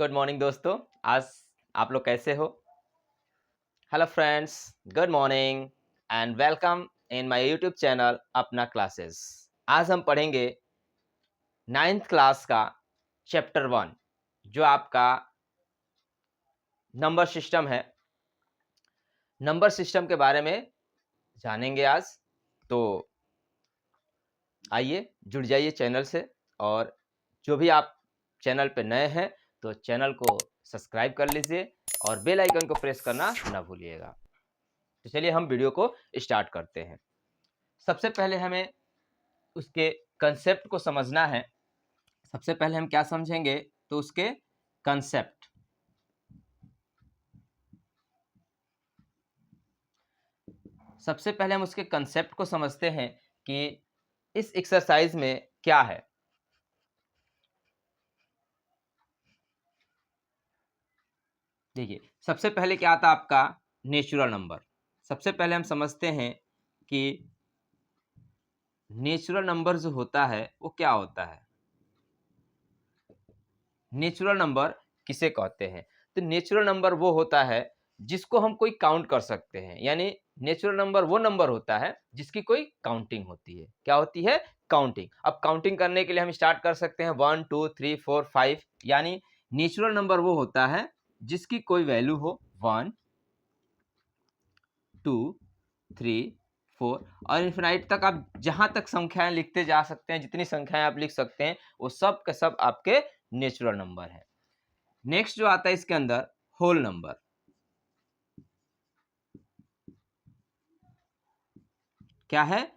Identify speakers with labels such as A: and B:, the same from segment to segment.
A: Good morning दोस्तों। आज आप लोग कैसे हो? Hello friends, good morning and welcome in my YouTube channel अपना क्लासेस। आज हम पढ़ेंगे 9th क्लास का चैप्टर 1 जो आपका नंबर सिस्टम है। नंबर सिस्टम के बारे में जानेंगे आज। तो आइए जुड़ जाइए चैनल से, और जो भी आप चैनल पे नए हैं तो चैनल को सब्सक्राइब कर लीजिए और बेल आइकन को प्रेस करना ना भूलिएगा। तो चलिए हम वीडियो को स्टार्ट करते हैं। सबसे पहले हमें उसके कंसेप्ट को समझना है। सबसे पहले हम क्या समझेंगे तो उसके कंसेप्ट। सबसे पहले हम उसके कंसेप्ट को समझते हैं कि इस एक्सरसाइज में क्या है। देखिए, सबसे पहले क्या आता है आपका नेचुरल नंबर। सबसे पहले हम समझते हैं कि नेचुरल नंबर जो होता है वो क्या होता है। नेचुरल नंबर किसे कहते हैं? तो नेचुरल नंबर वो होता है जिसको हम कोई काउंट कर सकते हैं। यानी नेचुरल नंबर वो नंबर होता है जिसकी कोई काउंटिंग होती है। क्या होती है? काउंटिंग। अब काउंटिंग करने के लिए हम स्टार्ट कर सकते हैं 1 2 3 4 5। यानी नेचुरल नंबर वो होता है जिसकी कोई वैल्यू हो 1 2 3 4 और इन्फिनाइट तक आप जहां तक संख्याएं लिखते जा सकते हैं, जितनी संख्याएं आप लिख सकते हैं वो सब के सब आपके नेचुरल नंबर है। नेक्स्ट जो आता है इसके अंदर होल नंबर। क्या है?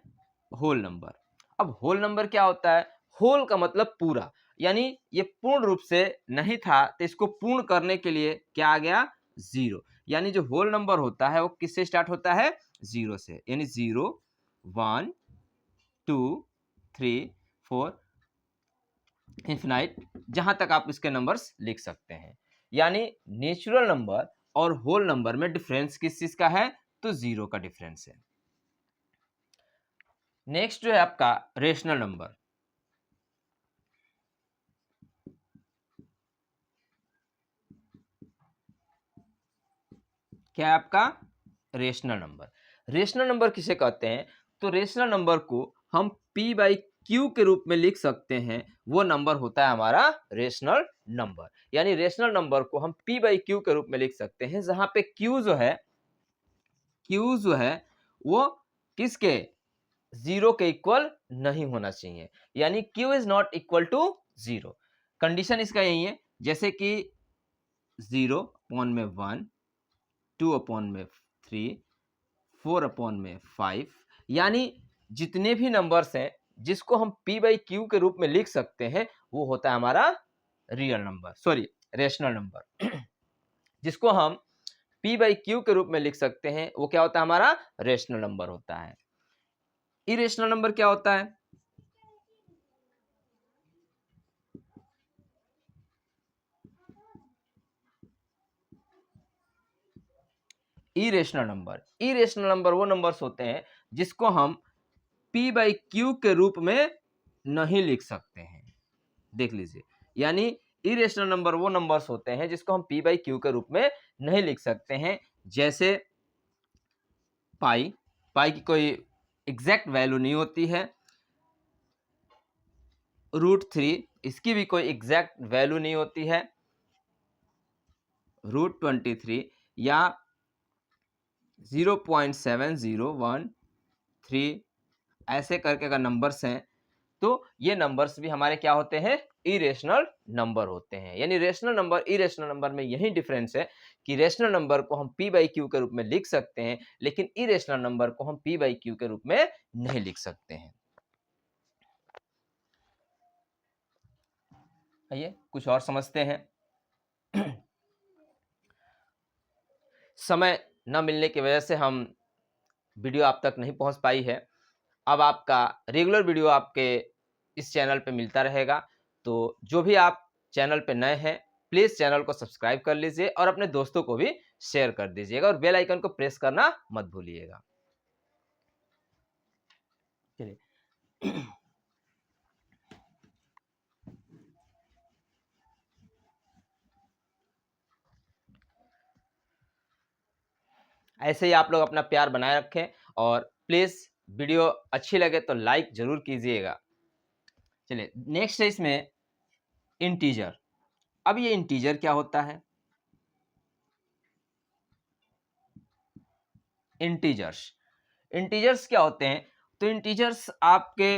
A: Whole number. अब होल नंबर क्या होता है? होल का मतलब पूरा, यानी ये पूर्ण रूप से नहीं था तो इसको पूर्ण करने के लिए क्या आ गया? जीरो। यानी जो होल नंबर होता है वो किससे स्टार्ट होता है? जीरो से। यानी 0 1 2 3 4 इन्फिनाइट, जहां तक आप इसके नंबर्स लिख सकते हैं। यानी नेचुरल नंबर और होल नंबर में डिफरेंस किस चीज का है? तो जीरो का डिफरेंस है। नेक्स्ट जो है आपका रेशनल नंबर। क्या है आपका? Rational number. रेशनल नंबर किसे कहते हैं? तो रेशनल नंबर को हम p बाई क्यू के रूप में लिख सकते हैं। वो नंबर होता है हमारा रेशनल नंबर। यानी रेशनल नंबर को हम p बाई क्यू के रूप में लिख सकते हैं, जहां पे q जो है वो किसके? जीरो के इक्वल नहीं होना चाहिए। यानी q is not equal to zero. Condition इसका यही है, जैसे कि 0 अपॉन में 1 2 अपॉन में 3 4 अपॉन में 5। यानी जितने भी नंबर्स हैं जिसको हम p बाई क्यू के रूप में लिख सकते हैं वो होता है हमारा real number, sorry rational number. जिसको हम p बाई क्यू के रूप में लिख सकते हैं वो क्या होता है? हमारा रेशनल नंबर होता है। इरेशनल नंबर क्या होता है? इरेशनल नंबर वो नंबर्स होते हैं जिसको हम p बाई क्यू के रूप में नहीं लिख सकते हैं। देख लीजिए, यानी इरेशनल नंबर वो नंबर्स होते हैं जिसको हम p बाई क्यू के रूप में नहीं लिख सकते हैं। जैसे पाई की कोई एग्जैक्ट वैल्यू नहीं होती है। √3 इसकी भी कोई एग्जैक्ट वैल्यू नहीं होती है। √23 या 0.7013 ऐसे करके अगर नंबर्स हैं तो ये नंबर्स भी हमारे क्या होते हैं? इरेशनल नंबर होते हैं। यानी रेशनल नंबर इरेशनल नंबर में यही डिफरेंस है कि रेशनल नंबर को हम p बाई क्यू के रूप में लिख सकते हैं, लेकिन इरेशनल नंबर को हम p बाई क्यू के रूप में नहीं लिख सकते हैं। आइए कुछ और समझते हैं। समय न मिलने की वजह से हम वीडियो आप तक नहीं पहुंच पाई है। अब आपका रेगुलर वीडियो आपके इस चैनल पे मिलता रहेगा। तो जो भी आप चैनल पे नए हैं प्लीज चैनल को सब्सक्राइब कर लीजिए और अपने दोस्तों को भी शेयर कर दीजिएगा और बेल आइकन को प्रेस करना मत भूलिएगा। चलिए, ऐसे ही आप लोग अपना प्यार बनाए रखें और प्लीज़ वीडियो अच्छी लगे तो लाइक ज़रूर कीजिएगा। चलिए नेक्स्ट है इसमें इंटीजर। अब ये इंटीजर क्या होता है? इंटीजर्स, इंटीजर्स क्या होते हैं? तो इंटीजर्स आपके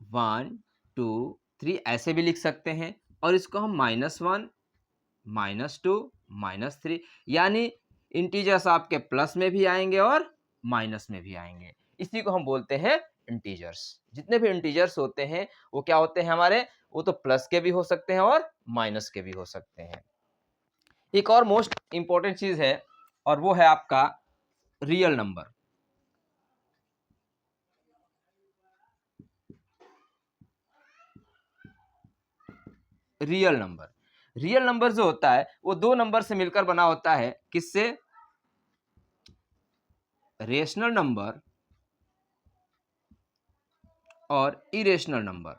A: 1 2 3 ऐसे भी लिख सकते हैं और इसको हम -1 -2 -3 यानी इंटीजर्स आपके प्लस में भी आएंगे और माइनस में भी आएंगे। इसी को हम बोलते हैं इंटीजर्स। जितने भी इंटीजर्स होते हैं वो क्या होते हैं हमारे? वो तो प्लस के भी हो सकते हैं और माइनस के भी हो सकते हैं। एक और मोस्ट इंपॉर्टेंट चीज है और वो है आपका real number. Real number, real number जो होता है वो दो नंबर से मिलकर बना होता है। किससे? रेशनल नंबर और इरेशनल नंबर।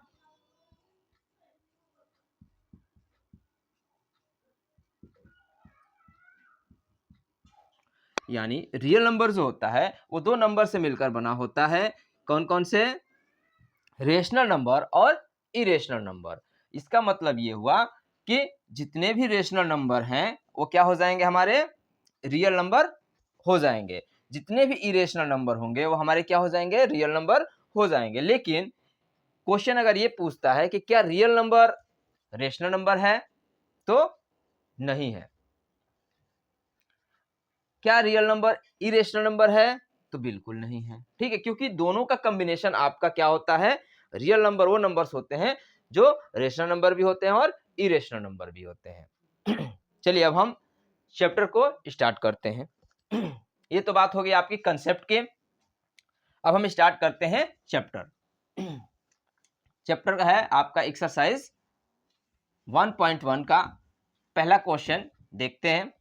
A: यानी रियल नंबर जो होता है वो दो नंबर से मिलकर बना होता है। कौन कौन से? रेशनल नंबर और इरेशनल नंबर। इसका मतलब ये हुआ कि जितने भी रेशनल नंबर हैं वो क्या हो जाएंगे? हमारे रियल नंबर हो जाएंगे। जितने भी इरेशनल नंबर होंगे वो हमारे क्या हो जाएंगे? रियल नंबर हो जाएंगे। लेकिन क्वेश्चन अगर ये पूछता है कि क्या रियल नंबर रेशनल नंबर है? तो नहीं है। क्या रियल नंबर इरेशनल नंबर है? तो बिल्कुल नहीं है। ठीक है, क्योंकि दोनों का कॉम्बिनेशन आपका क्या होता है? रियल नंबर वो नंबर्स होते हैं जो रेशनल नंबर भी होते हैं और इरेशनल नंबर भी होते हैं। चलिए अब हम चैप्टर को स्टार्ट करते हैं। ये तो बात हो गई आपकी कंसेप्ट के। अब हम स्टार्ट करते हैं चैप्टर। चैप्टर है आपका एक्सरसाइज 1.1 का पहला क्वेश्चन देखते हैं।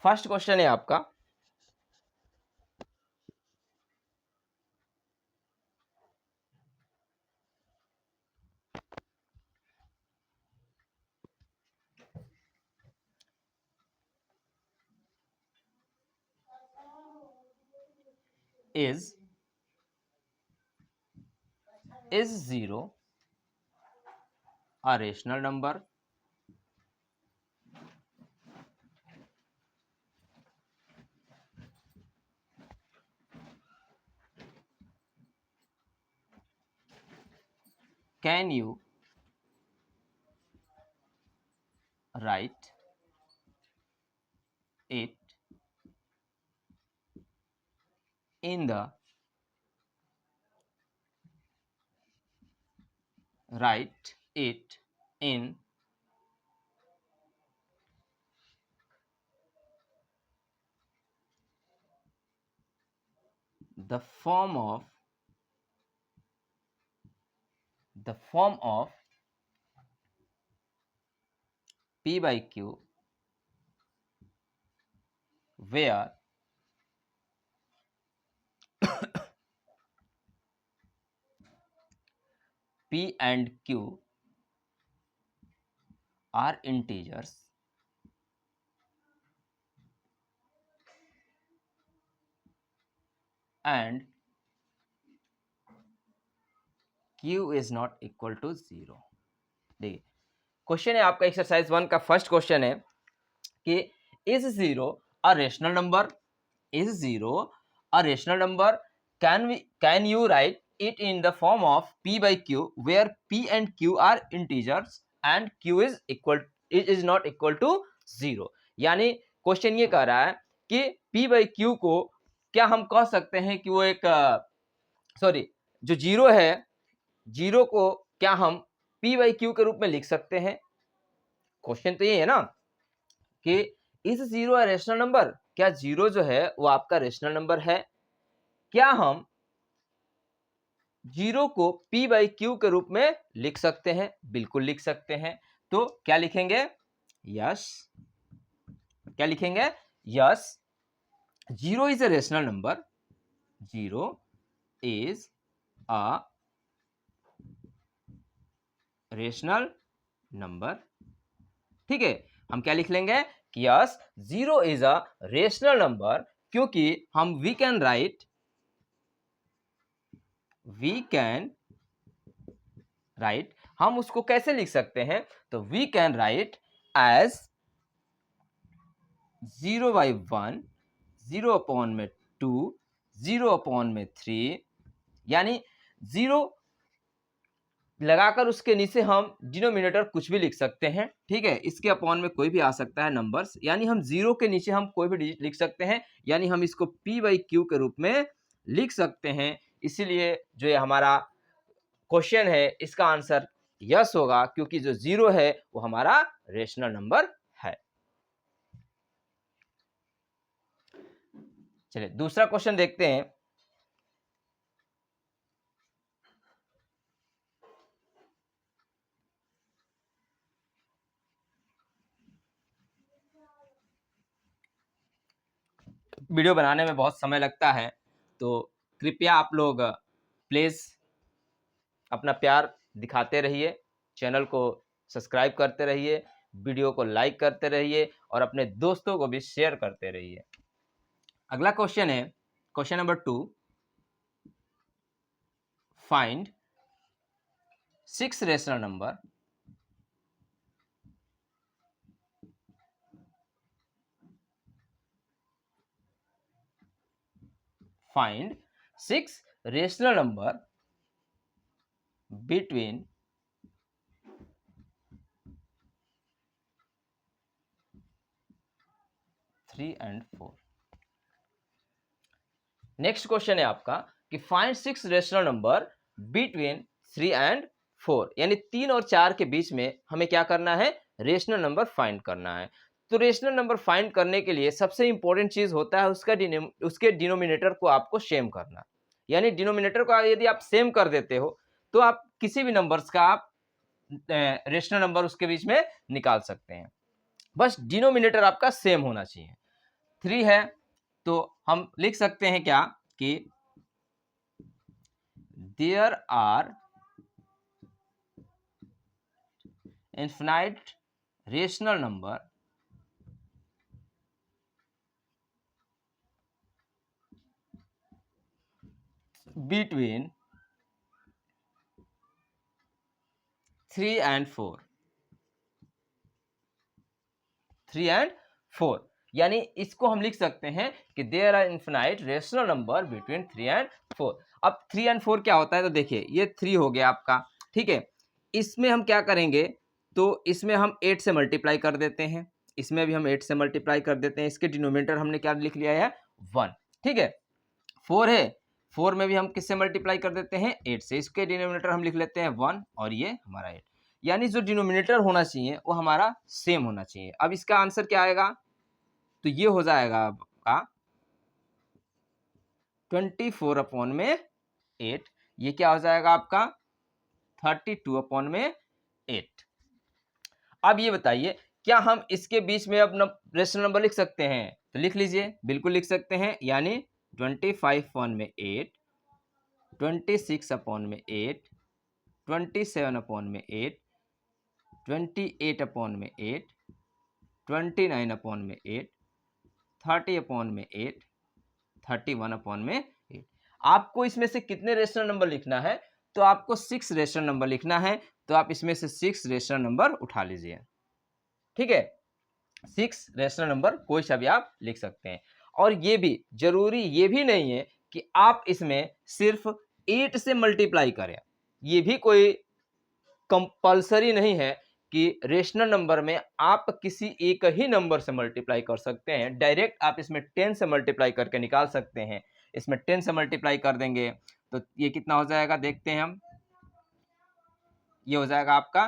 A: फर्स्ट क्वेश्चन है आपका, is 0 a rational number? Can you write it in the the form of P by Q where P and Q are integers and Q is not equal to 0। देखिए question है आपका exercise 1 का first question है कि is 0 a rational number? Is 0 a rational number? Can you right it in the form of P by Q where P and Q are integers and Q is not equal to 0। यानी question ये कह रहा है कि P by Q को क्या हम कह सकते हैं कि वो एक सॉरी जो जीरो है, जीरो को क्या हम P by Q के रूप में लिख सकते हैं? क्वेश्चन तो ये है ना कि is zero a rational number? क्या जीरो जो है वो आपका रेशनल नंबर है? क्या हम जीरो को P बाई क्यू के रूप में लिख सकते हैं? बिल्कुल लिख सकते हैं। तो क्या लिखेंगे? यस। क्या लिखेंगे? Yes, zero is a rational number. Zero is a rational number. ठीक है, हम क्या लिख लेंगे कि yes 0 is a rational number, क्योंकि हम वी कैन राइट हम उसको कैसे लिख सकते हैं, तो वी कैन राइट एज 0/1, 0/2, 0/3, यानी 0 लगाकर उसके नीचे हम डिनोमिनेटर कुछ भी लिख सकते हैं। ठीक है, इसके अपॉन में कोई भी आ सकता है नंबर्स, यानी हम 0 के नीचे हम कोई भी डिजिट लिख सकते हैं, यानी हम इसको p/q के रूप में लिख सकते हैं। इसीलिए जो ये हमारा क्वेश्चन है इसका आंसर यस होगा, क्योंकि जो 0 है वो हमारा रेशनल नंबर है। चलिए दूसरा क्वेश्चन देखते हैं। वीडियो बनाने में बहुत समय लगता है, तो कृपया आप लोग प्लीज अपना प्यार दिखाते रहिए, चैनल को सब्सक्राइब करते रहिए, वीडियो को लाइक करते रहिए और अपने दोस्तों को भी शेयर करते रहिए। अगला क्वेश्चन है question number 2, find 6 rational number find 6 rational number between 3 and 4। Next question है आपका कि find 6 rational number between 3 and 4, यानी 3 और 4 के बीच में हमें क्या करना है, रेशनल नंबर फाइंड करना है। तो रेशनल नंबर फाइंड करने के लिए सबसे इंपॉर्टेंट चीज होता है उसके डिनोमिनेटर को आपको सेम करना, यानी डिनोमिनेटर को यदि आप सेम कर देते हो तो आप किसी भी नंबर्स का आप रेशनल नंबर उसके बीच में निकाल सकते हैं। बस डिनोमिनेटर आपका सेम होना चाहिए। 3 है तो हम लिख सकते हैं क्या कि there are infinite rational number between 3 and 4, 3 and 4, यानी इसको हम लिख सकते हैं कि there are infinite rational number between 3 and 4। अब 3 and 4 क्या होता है, तो देखिए ये 3 हो गया आपका। ठीक है, इसमें हम क्या करेंगे, तो इसमें हम 8 से मल्टीप्लाई कर देते हैं, इसमें भी हम 8 से मल्टीप्लाई कर देते हैं। इसके डिनोमिनेटर हमने क्या लिख लिया है, 1। ठीक है, 4 है, 4 में भी हम किससे मल्टीप्लाई कर देते हैं, 8 से। इसके डिनोमिनेटर हम लिख लेते हैं 1 और ये हमारा 8, यानी जो डिनोमिनेटर होना चाहिए वो हमारा सेम होना चाहिए। अब इसका आंसर क्या आएगा, तो ये हो जाएगा आपका 24 अपॉन में 8, ये क्या हो जाएगा आपका 32 अपॉन में 8। अब ये बताइए क्या हम इसके बीच में अब रेशनल नंबर लिख सकते हैं, तो लिख लीजिए, बिल्कुल लिख सकते हैं, यानी 25 अपॉन में 8, 26 अपॉन में 8, 27 अपॉन में 8, 28 अपॉन में 8, 29 अपॉन में 8, 30 अपॉन में 8, 31 अपॉन में 8। आपको इसमें से कितने रेशनल नंबर लिखना है, तो आपको 6 रेशनल नंबर लिखना है, तो आप इसमें से 6 रेशनल नंबर उठा लीजिए। ठीक है, 6 रेशनल नंबर कोई सा भी आप लिख सकते हैं। और ये भी जरूरी ये भी नहीं है कि आप इसमें सिर्फ 8 से मल्टीप्लाई करें, ये भी कोई कंपल्सरी नहीं है कि रेशनल नंबर में आप किसी एक ही नंबर से मल्टीप्लाई कर सकते हैं। डायरेक्ट आप इसमें 10 से मल्टीप्लाई करके निकाल सकते हैं। इसमें 10 से मल्टीप्लाई कर देंगे तो ये कितना हो जाएगा, देखते हैं हम, ये हो जाएगा आपका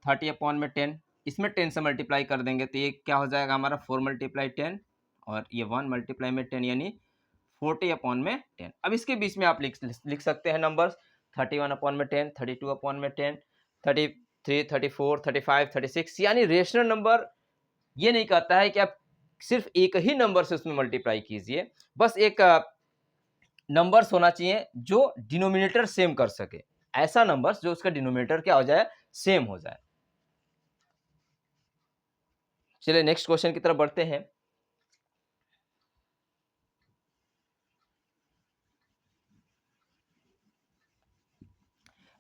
A: 30 अपॉन में 10। इसमें 10 से मल्टीप्लाई कर देंगे तो ये क्या हो जाएगा हमारा 4 मल्टीप्लाई 10 और ये 1 मल्टीप्लाई में 10, यानी 40 अपॉन में 10। अब इसके बीच में आप लिख सकते हैं नंबर्स 31 अपॉन में 10, 32 अपॉन में 10, 33, 34, 35, 36, यानी रेशनल नंबर ये नहीं कहता है कि आप सिर्फ एक ही नंबर से उसमें मल्टीप्लाई कीजिए, बस एक नंबर्स होना चाहिए जो डिनोमिनेटर सेम कर सके, ऐसा नंबर्स जो उसका डिनोमिनेटर क्या हो जाए, सेम हो जाए। चलिए नेक्स्ट क्वेश्चन की तरफ बढ़ते हैं।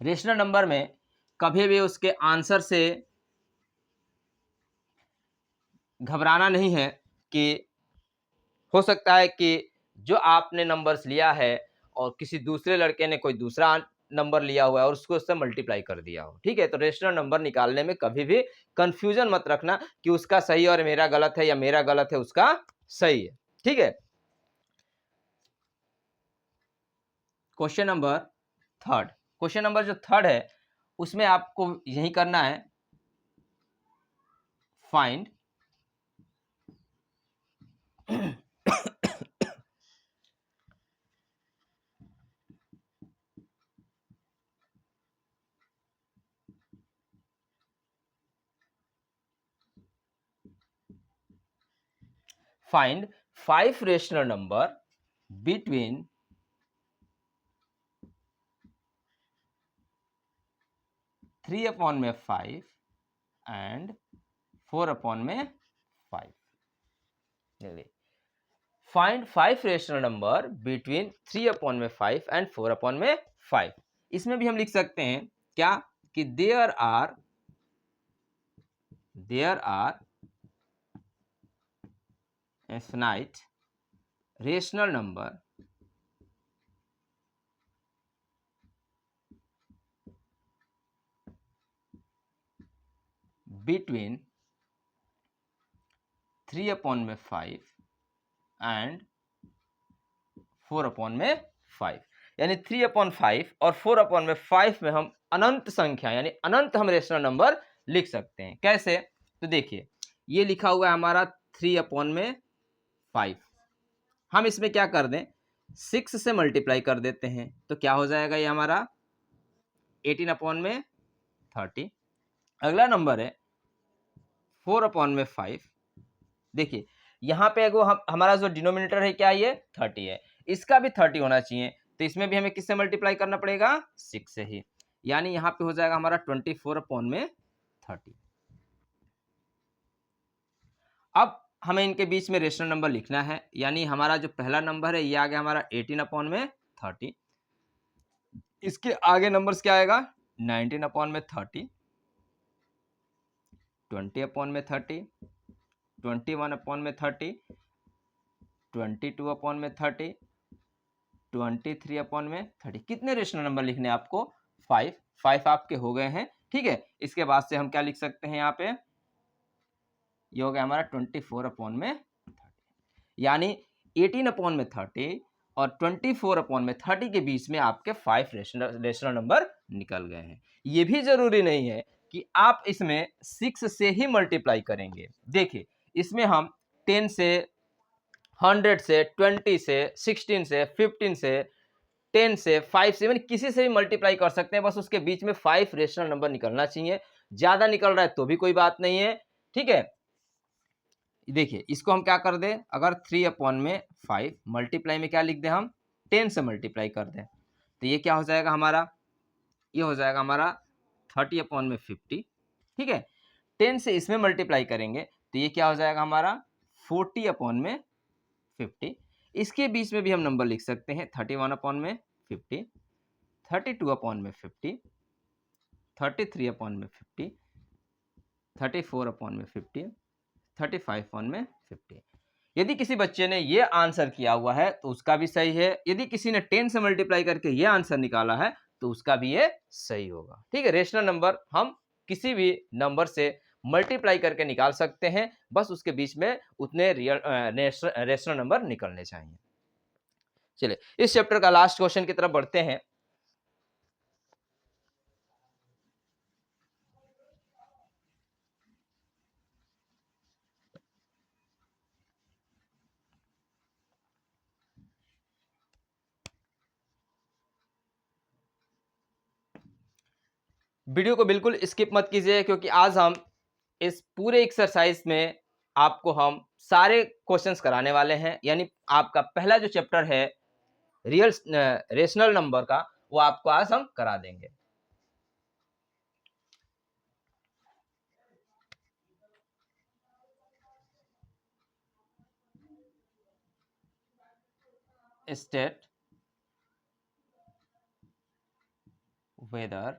A: रेशनल नंबर में कभी भी उसके आंसर से घबराना नहीं है कि हो सकता है कि जो आपने नंबर्स लिया है और किसी दूसरे लड़के ने कोई दूसरा नंबर लिया हुआ है और उसको उससे मल्टीप्लाई कर दिया हो। ठीक है, तो रेशनल नंबर निकालने में कभी भी कंफ्यूजन मत रखना कि उसका सही और मेरा गलत है या मेरा गलत है उसका सही है। ठीक है, question number third. Question number जो थर्ड है उसमें आपको यही करना है, find find 5 rational number between 3 upon में 5 and 4 upon में 5। चलिए, find 5 rational number between 3 upon में 5 and 4 upon में 5। इसमें भी हम लिख सकते हैं क्या कि there are infinite rational number between 3 upon में 5 and 4 अपॉन में 5, यानी 3 अपॉन 5 और 4 अपॉन में 5 में हम अनंत संख्या यानी अनंत हम रेशनल नंबर लिख सकते हैं। कैसे? तो देखिए, ये लिखा हुआ है हमारा 3 अपॉन में 5। हम इसमें क्या कर दें, 6 से मल्टीप्लाई कर देते हैं तो क्या हो जाएगा, ये हमारा 18 अपॉन में 30। अगला नंबर है 4 अपॉन में 5। देखिए यहाँ पे एगो हमारा जो डिनोमिनेटर है क्या, ये 30 है, इसका भी 30 होना चाहिए, तो इसमें भी हमें किससे मल्टीप्लाई करना पड़ेगा, 6 से ही, यानी यहाँ पे हो जाएगा हमारा 24 अपॉन में 30। अब हमें इनके बीच में रेशनल नंबर लिखना है, यानी हमारा जो पहला नंबर है ये आ गया हमारा 18 अपॉन में 30। इसके आगे नंबर्स क्या आएगा, 19 अपॉन में 30, 20 अपॉन में 30, 21 अपॉन में 30, 22 अपॉन में 30, 23 अपॉन में 30। कितने रेशनल नंबर लिखने हैं आपको, 5 आपके हो गए हैं। ठीक है, इसके बाद से हम क्या लिख सकते हैं, यहाँ पे ये हो गया हमारा 24 अपॉन में 30, यानी 18 अपॉन में 30 और 24 अपॉन में 30 के बीच में आपके 5 रेशनल नंबर निकल गए हैं। ये भी जरूरी नहीं है कि आप इसमें 6 से ही मल्टीप्लाई करेंगे। देखिए इसमें हम 10 से, 100 से, 20 से, 16 से, 15 से, 10 से, 5 से, यानी किसी से भी मल्टीप्लाई कर सकते हैं, बस उसके बीच में 5 रेशनल नंबर निकलना चाहिए। ज्यादा निकल रहा है तो भी कोई बात नहीं है। ठीक है, देखिए इसको हम क्या कर दें, अगर 3 अपॉन में 5 मल्टीप्लाई में क्या लिख दें, हम 10 से मल्टीप्लाई कर दें, तो ये क्या हो जाएगा हमारा, ये हो जाएगा हमारा 30 अपॉन में 50। ठीक है, 10 से इसमें मल्टीप्लाई करेंगे तो ये क्या हो जाएगा हमारा 40 अपॉन में 50। इसके बीच में भी हम नंबर लिख सकते हैं 31 अपॉन में 50, 32 अपॉन में 50, 33 अपॉन में 50, 34 अपॉन में 50, 35 अपॉन में 50। यदि किसी बच्चे ने ये आंसर किया हुआ है तो उसका भी सही है, यदि किसी ने 10 से मल्टीप्लाई करके ये आंसर निकाला है तो उसका भी ये सही होगा। ठीक है, रेशनल नंबर हम किसी भी नंबर से मल्टीप्लाई करके निकाल सकते हैं, बस उसके बीच में उतने रेशनल नंबर निकलने चाहिए। चलिए इस चैप्टर का लास्ट क्वेश्चन की तरफ बढ़ते हैं। वीडियो को बिल्कुल स्किप मत कीजिए, क्योंकि आज हम इस पूरे एक्सरसाइज में आपको हम सारे क्वेश्चंस कराने वाले हैं, यानी आपका पहला जो चैप्टर है रियल रेशनल नंबर का, वो आपको आज हम करा देंगे। state whether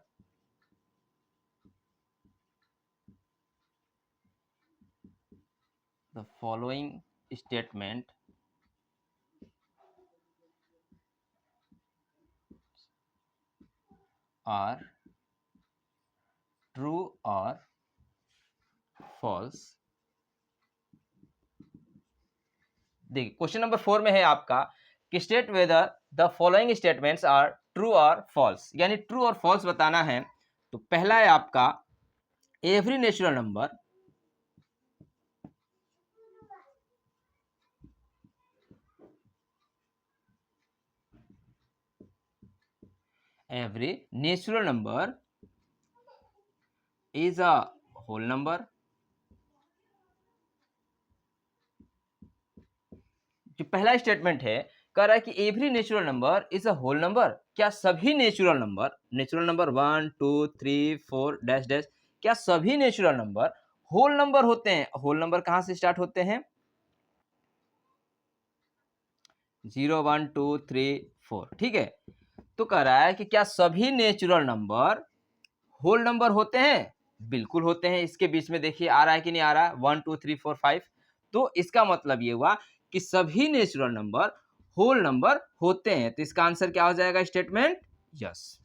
A: the following statement are true or false। देखिए क्वेश्चन नंबर 4 में है आपका कि state whether the following statements are true और फॉल्स, यानी ट्रू और फॉल्स बताना है। तो पहला है आपका every natural number is a whole number. जो पहला स्टेटमेंट है कह रहा है कि every natural number is a whole number. क्या सभी नेचुरल नंबर 1 2 3 4 डैश डैश, क्या सभी नेचुरल नंबर होल नंबर होते हैं? होल नंबर कहां से स्टार्ट होते हैं? 0 1 2 3 4, ठीक है। तो कह रहा है कि क्या सभी नेचुरल नंबर होल नंबर होते हैं? बिल्कुल होते हैं। इसके बीच में देखिए आ रहा है कि नहीं आ रहा है, 1 2 3 4 5। तो इसका मतलब ये हुआ कि सभी नेचुरल नंबर होल नंबर होते हैं। तो इसका आंसर क्या हो जाएगा? Statement yes.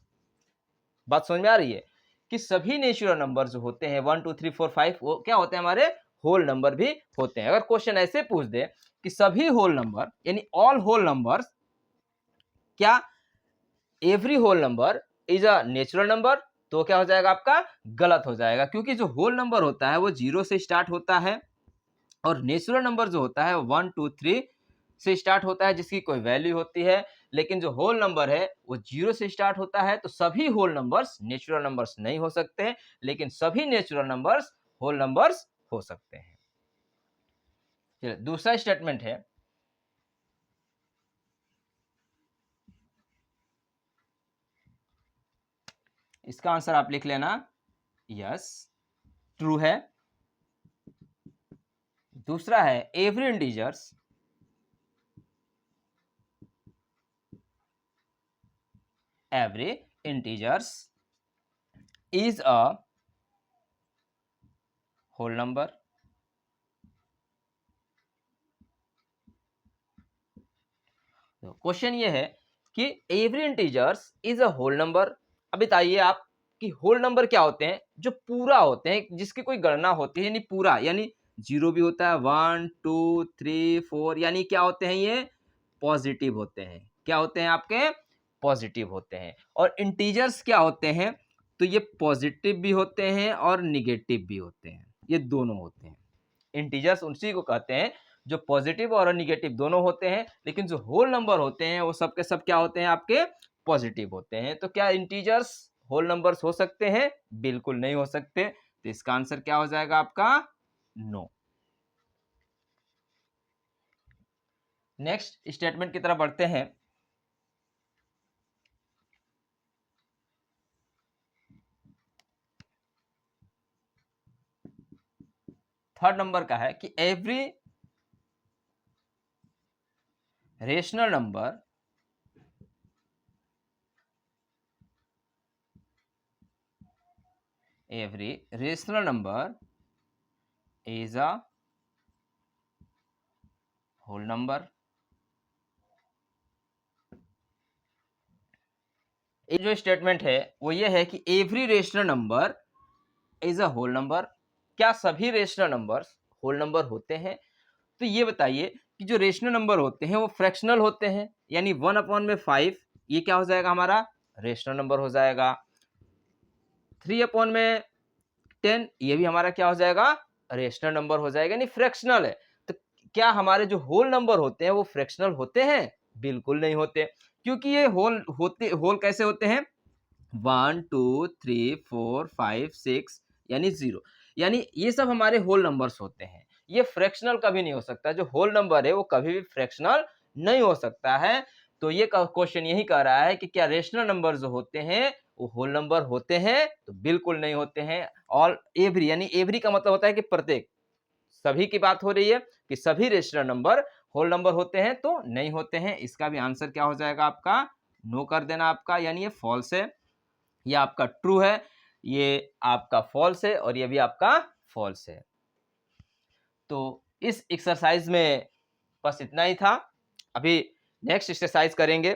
A: बात समझ में आ रही है कि सभी नेचुरल नंबर जो होते हैं 1 2 3 4 5 वो क्या होते हैं? हमारे होल नंबर भी होते हैं। अगर क्वेश्चन ऐसे पूछ दे कि सभी होल नंबर यानी ऑल होल नंबर्स, क्या every whole number is a natural number, तो क्या हो जाएगा आपका? गलत हो जाएगा, क्योंकि जो होल नंबर होता है वो 0 से स्टार्ट होता है और नेचुरल नंबर जो होता है 1 2 3 से स्टार्ट होता है जिसकी कोई वैल्यू होती है। लेकिन जो होल नंबर है वो 0 से स्टार्ट होता है। तो सभी होल नंबर्स नेचुरल नंबर्स नहीं हो सकते, लेकिन सभी नेचुरल नंबर्स होल नंबर्स हो सकते हैं। चलिए दूसरा स्टेटमेंट है, इसका आंसर आप लिख लेना यस, ट्रू है। दूसरा है every integers is a whole number. तो क्वेश्चन ये है कि every integers is a whole number. अब बताइए आप कि होल नंबर क्या होते हैं? जो पूरा होते हैं, जिसकी कोई गणना होती है, यानी पूरा, यानी 0 भी होता है, 1 2 3 4, यानी क्या होते हैं? ये पॉजिटिव होते हैं। क्या होते हैं आपके? पॉजिटिव होते हैं। और इंटीजर्स क्या होते हैं? तो ये पॉजिटिव भी होते हैं और निगेटिव भी होते हैं, ये दोनों होते हैं। इंटीजर्स उसी को कहते हैं जो पॉजिटिव और निगेटिव दोनों होते हैं, लेकिन जो होल नंबर होते हैं वो सब के सब क्या होते हैं? आपके पॉजिटिव होते हैं। तो क्या इंटीजर्स होल नंबर्स हो सकते हैं? बिल्कुल नहीं हो सकते। तो इसका आंसर क्या हो जाएगा आपका? नो। नेक्स्ट स्टेटमेंट की तरफ बढ़ते हैं। थर्ड नंबर का है कि every rational number is a whole number. ये जो स्टेटमेंट है वो ये है कि every rational number is a whole number. क्या सभी रेशनल नंबर्स होल नंबर होते हैं? तो ये बताइए कि जो रेशनल नंबर होते हैं वो फ्रैक्शनल होते हैं, यानी 1/5 ये क्या हो जाएगा? हमारा रेशनल नंबर हो जाएगा। 3/10 ये भी हमारा क्या हो जाएगा? रेशनल नंबर हो जाएगा, यानी फ्रैक्शनल है। तो क्या हमारे जो होल नंबर होते हैं वो फ्रैक्शनल होते हैं? बिल्कुल नहीं होते, क्योंकि ये होल कैसे होते हैं? 1 2 3 4 5 6, यानी 0, यानी ये सब हमारे होल नंबर्स होते हैं। ये फ्रैक्शनल कभी नहीं हो सकता। जो होल नंबर है वो कभी भी फ्रैक्शनल नहीं हो सकता है। तो ये क्वेश्चन यही कह रहा है कि क्या रेशनल नंबर जो होते हैं वो होल नंबर होते हैं? तो बिल्कुल नहीं होते हैं। ऑल एवरी, यानी एवरी का मतलब होता है कि प्रत्येक, सभी की बात हो रही है कि सभी रेशनल नंबर होल नंबर होते हैं तो नहीं होते हैं। इसका भी आंसर क्या हो जाएगा आपका, नो कर देना आपका, यानी ये फॉल्स है। ये आपका ट्रू है, ये आपका फॉल्स है और ये भी आपका फॉल्स है। तो इस एक्सरसाइज में बस इतना ही था। अभी नेक्स्ट एक्सरसाइज करेंगे